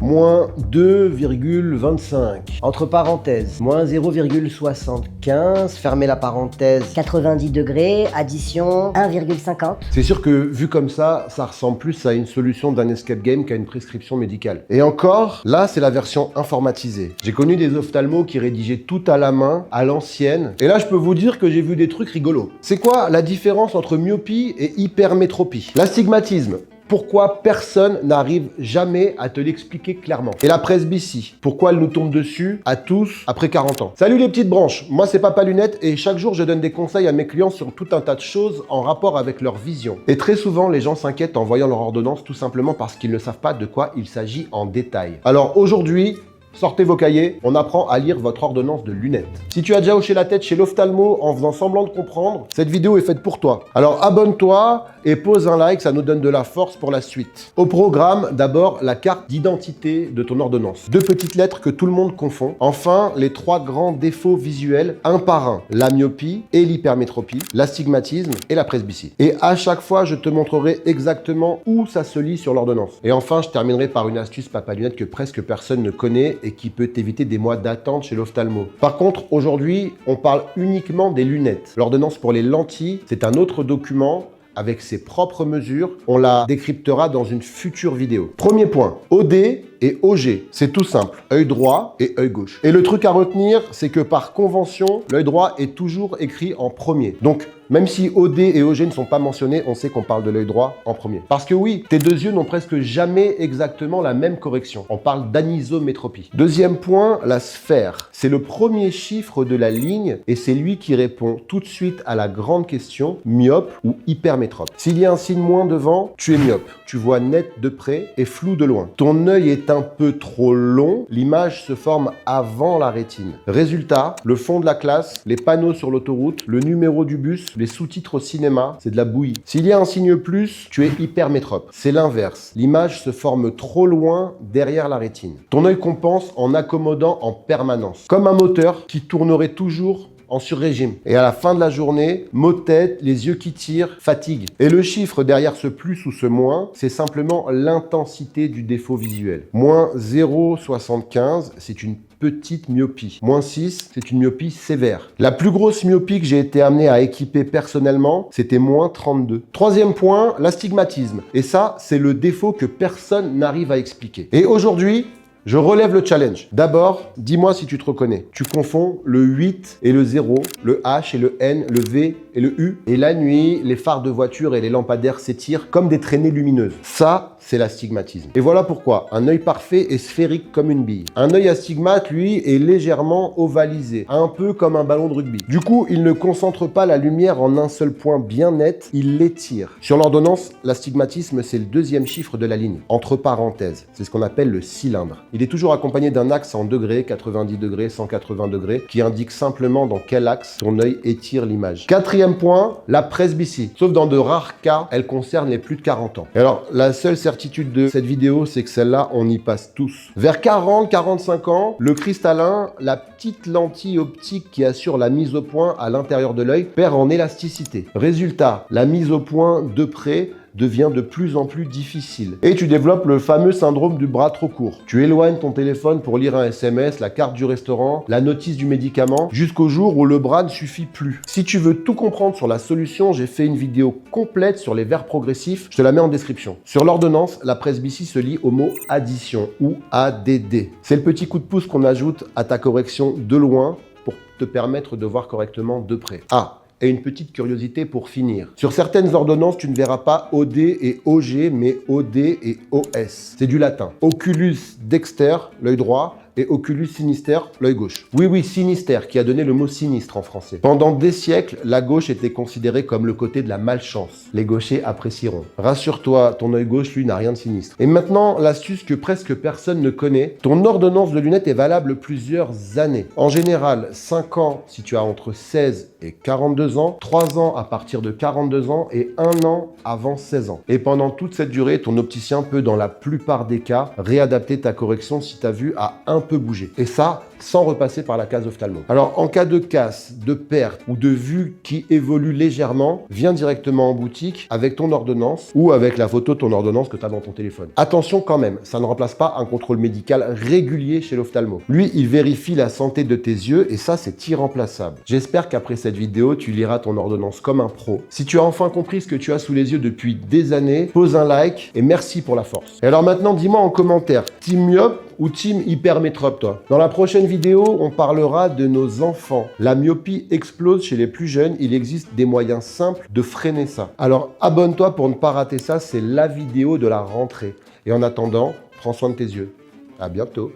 moins 2,25. Entre parenthèses, moins 0,75. Fermez la parenthèse. 90 degrés, addition 1,50. C'est sûr que vu comme ça ressemble plus à une solution d'un escape game qu'à une prescription médicale. Et encore, là c'est la version informatisée. J'ai connu des ophtalmos qui rédigeaient tout à la main, à l'ancienne. Et là je peux vous dire que j'ai vu des trucs rigolos. C'est quoi la différence entre myopie et hypermétropie? L'astigmatisme. Pourquoi personne n'arrive jamais à te l'expliquer clairement? Et la presbytie, pourquoi elle nous tombe dessus à tous après 40 ans? Salut les petites branches, moi c'est Papa Lunette et chaque jour je donne des conseils à mes clients sur tout un tas de choses en rapport avec leur vision. Et très souvent les gens s'inquiètent en voyant leur ordonnance tout simplement parce qu'ils ne savent pas de quoi il s'agit en détail. Alors aujourd'hui, sortez vos cahiers, on apprend à lire votre ordonnance de lunettes. Si tu as déjà hoché la tête chez l'ophtalmo en faisant semblant de comprendre, cette vidéo est faite pour toi. Alors abonne-toi et pose un like, ça nous donne de la force pour la suite. Au programme, d'abord la carte d'identité de ton ordonnance. 2 petites lettres que tout le monde confond. Enfin, les 3 grands défauts visuels, un par un. La myopie et l'hypermétropie, l'astigmatisme et la presbytie. Et à chaque fois, je te montrerai exactement où ça se lit sur l'ordonnance. Et enfin, je terminerai par une astuce Papa Lunette que presque personne ne connaît et qui peut t'éviter des mois d'attente chez l'ophtalmo. Par contre, aujourd'hui, on parle uniquement des lunettes. L'ordonnance pour les lentilles, c'est un autre document avec ses propres mesures. On la décryptera dans une future vidéo. Premier point, OD et OG. C'est tout simple, œil droit et œil gauche. Et le truc à retenir, c'est que par convention, l'œil droit est toujours écrit en premier. Donc, même si OD et OG ne sont pas mentionnés, on sait qu'on parle de l'œil droit en premier. Parce que oui, tes 2 yeux n'ont presque jamais exactement la même correction. On parle d'anisométropie. Deuxième point, la sphère. C'est le premier chiffre de la ligne et c'est lui qui répond tout de suite à la grande question, myope ou hypermétrope. S'il y a un signe moins devant, tu es myope. Tu vois net de près et flou de loin. Ton œil est un peu trop long, l'image se forme avant la rétine. Résultat, le fond de la classe, les panneaux sur l'autoroute, le numéro du bus, les sous-titres au cinéma, c'est de la bouillie. S'il y a un signe plus, tu es hypermétrope. C'est l'inverse. L'image se forme trop loin derrière la rétine. Ton œil compense en accommodant en permanence. Comme un moteur qui tournerait toujours en sur-régime. Et à la fin de la journée, maux de tête, les yeux qui tirent, fatigue. Et le chiffre derrière ce plus ou ce moins, c'est simplement l'intensité du défaut visuel. Moins 0,75, c'est une petite myopie. Moins 6, c'est une myopie sévère. La plus grosse myopie que j'ai été amené à équiper personnellement, c'était moins 32. Troisième point, l'astigmatisme. Et ça, c'est le défaut que personne n'arrive à expliquer. Et aujourd'hui, je relève le challenge. D'abord, dis-moi si tu te reconnais. Tu confonds le 8 et le 0, le H et le N, le V et le U. Et la nuit, les phares de voiture et les lampadaires s'étirent comme des traînées lumineuses. Ça, c'est l'astigmatisme. Et voilà pourquoi un œil parfait est sphérique comme une bille. Un œil astigmate, lui, est légèrement ovalisé, un peu comme un ballon de rugby. Du coup, il ne concentre pas la lumière en un seul point bien net, il l'étire. Sur l'ordonnance, l'astigmatisme, c'est le 2e chiffre de la ligne, entre parenthèses. C'est ce qu'on appelle le cylindre. Il est toujours accompagné d'un axe en degrés, 90 degrés, 180 degrés, qui indique simplement dans quel axe ton œil étire l'image. 4e point, la presbytie. Sauf dans de rares cas, elle concerne les plus de 40 ans. Et alors, la seule certitude de cette vidéo, c'est que celle-là, on y passe tous. Vers 40-45 ans, le cristallin, la petite lentille optique qui assure la mise au point à l'intérieur de l'œil, perd en élasticité. Résultat, la mise au point de près devient de plus en plus difficile. Et tu développes le fameux syndrome du bras trop court. Tu éloignes ton téléphone pour lire un SMS, la carte du restaurant, la notice du médicament, jusqu'au jour où le bras ne suffit plus. Si tu veux tout comprendre sur la solution, j'ai fait une vidéo complète sur les verres progressifs, je te la mets en description. Sur l'ordonnance, la presbytie se lie au mot addition ou ADD. C'est le petit coup de pouce qu'on ajoute à ta correction de loin pour te permettre de voir correctement de près. Ah, et une petite curiosité pour finir. Sur certaines ordonnances, tu ne verras pas OD et OG, mais OD et OS. C'est du latin. Oculus dexter, l'œil droit, et Oculus sinister, l'œil gauche. Oui, sinister, qui a donné le mot sinistre en français. Pendant des siècles, la gauche était considérée comme le côté de la malchance. Les gauchers apprécieront. Rassure-toi, ton œil gauche, lui, n'a rien de sinistre. Et maintenant, l'astuce que presque personne ne connaît, ton ordonnance de lunettes est valable plusieurs années. En général, 5 ans si tu as entre 16 et 42 ans, 3 ans à partir de 42 ans et 1 an avant 16 ans. Et pendant toute cette durée, ton opticien peut, dans la plupart des cas, réadapter ta correction si ta vue a un peu bouger. Et ça, sans repasser par la case ophtalmo. Alors, en cas de casse, de perte ou de vue qui évolue légèrement, viens directement en boutique avec ton ordonnance ou avec la photo de ton ordonnance que tu as dans ton téléphone. Attention quand même, ça ne remplace pas un contrôle médical régulier chez l'ophtalmo. Lui, il vérifie la santé de tes yeux et ça, c'est irremplaçable. J'espère qu'après cette vidéo, tu liras ton ordonnance comme un pro. Si tu as enfin compris ce que tu as sous les yeux depuis des années, pose un like et merci pour la force. Et alors maintenant, dis-moi en commentaire, team myope ou team hypermétrope, toi? Dans la prochaine vidéo, on parlera de nos enfants. La myopie explose chez les plus jeunes. Il existe des moyens simples de freiner ça. Alors abonne-toi pour ne pas rater ça. C'est la vidéo de la rentrée. Et en attendant, prends soin de tes yeux. À bientôt.